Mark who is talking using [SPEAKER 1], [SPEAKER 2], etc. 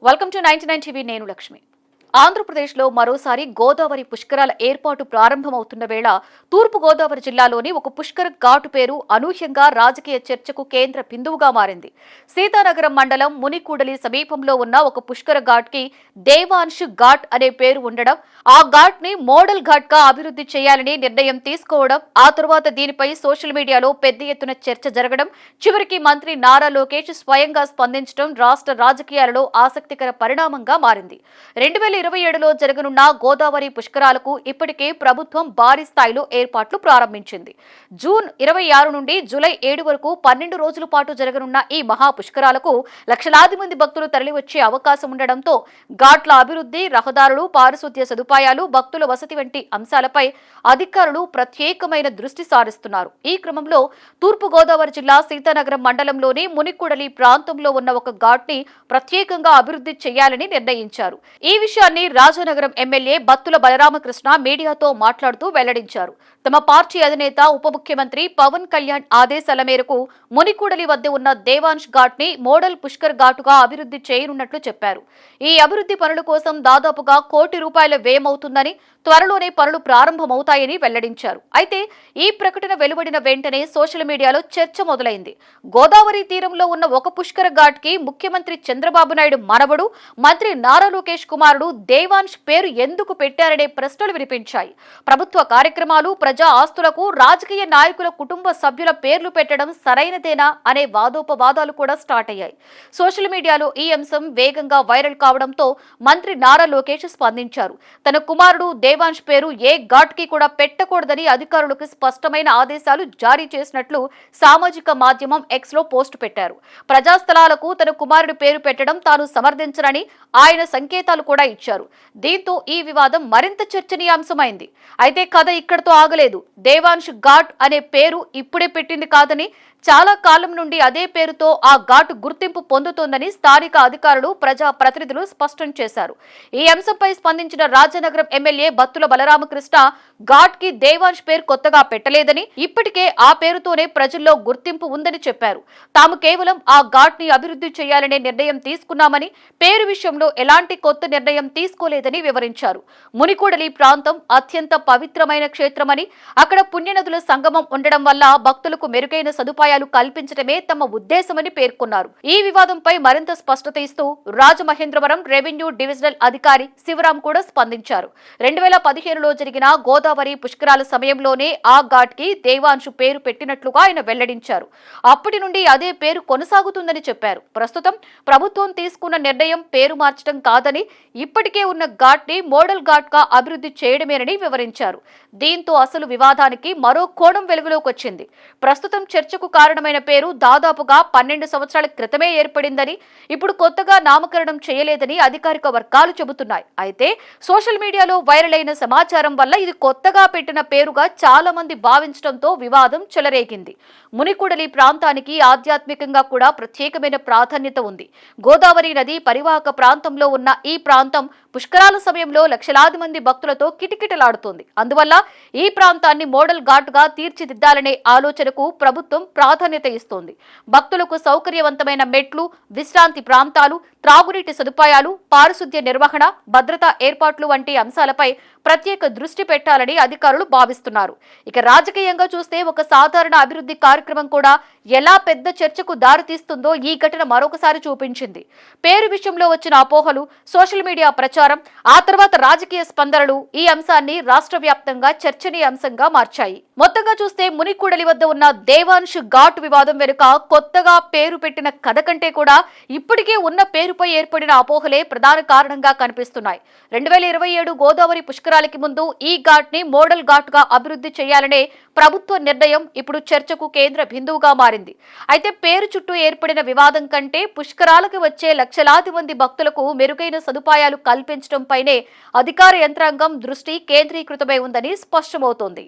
[SPEAKER 1] Welcome to 99 TV. నేను లక్ష్మి. ఆంధ్రప్రదేశ్లో మరోసారి గోదావరి పుష్కరాల ఏర్పాటు ప్రారంభమవుతున్న వేళ తూర్పు గోదావరి జిల్లాలోని ఒక పుష్కర ఘాటు పేరు అనూహ్యంగా రాజకీయ చర్చకు కేంద్ర బిందువుగా మారింది. సీతానగరం మండలం మునికూడలి సమీపంలో ఉన్న ఒక పుష్కర ఘాట్ కి దేవాంశ్ ఘాట్ అనే పేరు ఉండడం, ఆ ఘాట్ ని మోడల్ ఘాట్ గా అభివృద్ధి చేయాలని నిర్ణయం తీసుకోవడం, ఆ తరువాత దీనిపై సోషల్ మీడియాలో పెద్ద ఎత్తున చర్చ జరగడం, చివరికి మంత్రి నారా లోకేష్ స్వయంగా స్పందించడం రాష్ట్ర రాజకీయాలలో ఆసక్తికర పరిణామంగా మారింది. 2027లో జరగనున్న గోదావరి పుష్కరాలకు ఇప్పటికే ప్రభుత్వం భారీ స్థాయిలో ఏర్పాట్లు ప్రారంభించింది. జూన్ 26 నుండి జూలై 7 వరకు 12 రోజుల పాటు జరగనున్న ఈ మహా పుష్కరాలకు లక్షలాది మంది భక్తులు తరలివచ్చే అవకాశం ఉండడంతో ఘాట్ల అభివృద్ధి, రహదారులు, పారిశుద్ధ్య సదుపాయాలు, భక్తుల వసతి వంటి అంశాలపై అధికారులు ప్రత్యేకమైన దృష్టి సారిస్తున్నారు. ఈ క్రమంలో తూర్పు గోదావరి జిల్లా సీతానగరం మండలంలోని మునికూడలి ప్రాంతంలో ఉన్న ఒక ఘాట్ ని ప్రత్యేకంగా అభివృద్ధి చేయాలని నిర్ణయించారు. ఈ విషయాన్ని రాజానగరం ఎమ్మెల్యే బత్తుల బలరామకృష్ణ మీడియాతో మాట్లాడుతూ వెల్లడించారు. తమ పార్టీ అధినేత ఉప ముఖ్యమంత్రి పవన్ కళ్యాణ్ ఆదేశాల మేరకు మునికూడలి వద్ద ఉన్న దేవాంశ్ ఘాట్ ని మోడల్ పుష్కర్ ఘాటుగా అభివృద్ధి చేయనున్నట్లు చెప్పారు. ఈ అభివృద్ధి పనుల కోసం దాదాపుగా ₹1 కోటి వ్యయమవుతుందని, త్వరలోనే పనులు ప్రారంభమవుతాయని వెల్లడించారు. అయితే ఈ ప్రకటన వెలువడిన వెంటనే సోషల్ మీడియాలో చర్చ మొదలైంది. గోదావరి తీరంలో ఉన్న ఒక పుష్కర ఘాట్ కి ముఖ్యమంత్రి చంద్రబాబు నాయుడు మనవడు, మంత్రి నారా లోకేష్ కుమారుడు దేవాంశ్ పేరు ఎందుకు పెట్టారనే ప్రశ్నలు వినిపించాయి. ప్రభుత్వ కార్యక్రమాలు, ప్రజా ఆస్తులకు రాజకీయ నాయకుల కుటుంబ సభ్యుల పేర్లు పెట్టడం సరైనదేనా అనే వాదోపవాదాలు కూడా స్టార్ట్ అయ్యాయి. సోషల్ మీడియాలో ఈ అంశం వేగంగా వైరల్ కావడంతో మంత్రి నారా లోకేష్ స్పందించారు. తన కుమారుడు దేవాంశ్ పేరు ఏ ఘాట్ కి కూడా పెట్టకూడదని అధికారులకు స్పష్టమైన ఆదేశాలు జారీ చేసినట్లు సామాజిక మాధ్యమం ఎక్స్ లో పోస్ట్ పెట్టారు. ప్రజాస్థలాలకు తన కుమారుడి పేరు పెట్టడం తాను సమర్థించనని ఆయన సంకేతాలు కూడా ఇచ్చారు. దీంతో ఈ వివాదం మరింత చర్చనీయాంశమైంది. అయితే కథ ఇక్కడతో ఆగలేదు. దేవాంశ్ ఘాట్ అనే పేరు ఇప్పుడే పెట్టింది కాదని, చాలా కాలం నుండి అదే పేరుతో ఆ ఘాటు గుర్తింపు పొందుతోందని స్థానిక అధికారులు, ప్రజా ప్రతినిధులు స్పష్టం చేశారు. ఈ అంశంపై స్పందించిన రాజానగరం ఎమ్మెల్యే బత్తుల బలరామకృష్ణ ఘాట్ కి దేవాంశ్ పేరు కొత్తగా పెట్టలేదని, ఇప్పటికే ఆ పేరుతోనే ప్రజల్లో గుర్తింపు ఉందని చెప్పారు. తాము కేవలం ఆ ఘాట్ ని అభివృద్ధి చేయాలనే నిర్ణయం తీసుకున్నామని, పేరు విషయంలో ఎలాంటి కొత్త నిర్ణయం తీసుకోలేదని వివరించారు. మునికూడలి ప్రాంతం అత్యంత పవిత్రమైన క్షేత్రమని, అక్కడ పుణ్యనదుల సంగమం ఉండడం వల్ల భక్తులకు మెరుగైన సదుపాయాలు కల్పించడమే తమ ఉద్దేశమని పేర్కొన్నారు. ఈ వివాదంపై మరింత స్పష్టత ఇస్తూ రాజమహేంద్రవరం రెవెన్యూ డివిజనల్ అధికారి శివరాం కూడా స్పందించారు. 2015లో జరిగిన గోదావరి పుష్కరాల సమయంలోనే ఆ ఘాట్ కి దేవాంశ్ పేరు పెట్టినట్లుగా ఆయన వెల్లడించారు. అప్పటి నుండి అదే పేరు కొనసాగుతుందని చెప్పారు. ప్రస్తుతం ప్రభుత్వం తీసుకున్న నిర్ణయం పేరు మార్చడం కాదని, ఇప్పటికే ఉన్న ఘాట్ ని మోడల్ ఘాట్ గా అభివృద్ధి చేయడమేనని వివరించారు. దీంతో అసలు వివాదానికి మరో కోణం వెలుగులోకి వచ్చింది. ప్రస్తుతం చర్చకు కారణమైన పేరు దాదాపుగా 12 సంవత్సరాల క్రితమే ఏర్పడిందని, ఇప్పుడు కొత్తగా నామకరణం చేయలేదని అధికారిక వర్గాలు చెబుతున్నాయి. అయితే సోషల్ మీడియాలో వైరల్ అయిన సమాచారం వల్ల ఇది కొత్తగా పెట్టిన పేరుగా చాలా మంది భావించడంతో వివాదం చెలరేగింది. మునికూడలి ప్రాంతానికి ఆధ్యాత్మికంగా కూడా ప్రత్యేకమైన ప్రాధాన్యత ఉంది. గోదావరి నది పరివాహక ప్రాంతంలో ఉన్న ఈ ప్రాంతం పుష్కరాల సమయంలో లక్షలాది మంది భక్తులతో కిటకిటలాడుతోంది. అందువల్ల ఈ ప్రాంతాన్ని మోడల్ ఘాట్ గా తీర్చిదిద్దాలనే ఆలోచనకు ప్రభుత్వం ప్రాధాన్యత ఇస్తోంది. భక్తులకు సౌకర్యవంతమైన మెట్లు, విశ్రాంతి ప్రాంతాలు, త్రాగునీటి సదుపాయాలు, పారిశుద్ధ్య నిర్వహణ, భద్రతా ఏర్పాట్లు వంటి అంశాలపై ప్రత్యేక దృష్టి పెట్టాలని అధికారులు భావిస్తున్నారు. ఇక రాజకీయంగా చూస్తే ఒక సాధారణ అభివృద్ధి కార్యక్రమం కూడా ఎలా పెద్ద చర్చకు దారితీస్తుందో ఈ ఘటన మరొకసారి చూపించింది. పేరు విషయంలో వచ్చిన అపోహలు, సోషల్ మీడియా ప్రచారం, ఆ తర్వాత రాజకీయ స్పందనలు ఈ అంశాన్ని రాష్ట్ర వ్యాప్తంగా చర్చనీయాంశంగా మార్చాయి. మొత్తంగా చూస్తే మునికూడలి వద్ద ఉన్న దేవాంశ్ ఘాట్ వివాదం వెనుక కొత్తగా పేరు పెట్టిన కథ కంటే కూడా ఇప్పటికే ఉన్న పేరుపై ఏర్పడిన అపోహలే ప్రధాన కారణంగా కనిపిస్తున్నాయి. 2027 గోదావరి పుష్కరాలకి ముందు ఈ ఘాట్ ని మోడల్ ఘాట్ గా అభివృద్ధి చేయాలనే ప్రభుత్వ నిర్ణయం ఇప్పుడు చర్చకు కేంద్ర బిందువుగా మారింది. అయితే పేరు చుట్టూ ఏర్పడిన వివాదం కంటే పుష్కరాలకు వచ్చే లక్షలాది మంది భక్తులకు మెరుగైన సదుపాయాలు కల్పించడంపైనే అధికార యంత్రాంగం దృష్టి కేంద్రీకృతమై ఉందని స్పష్టమవుతోంది.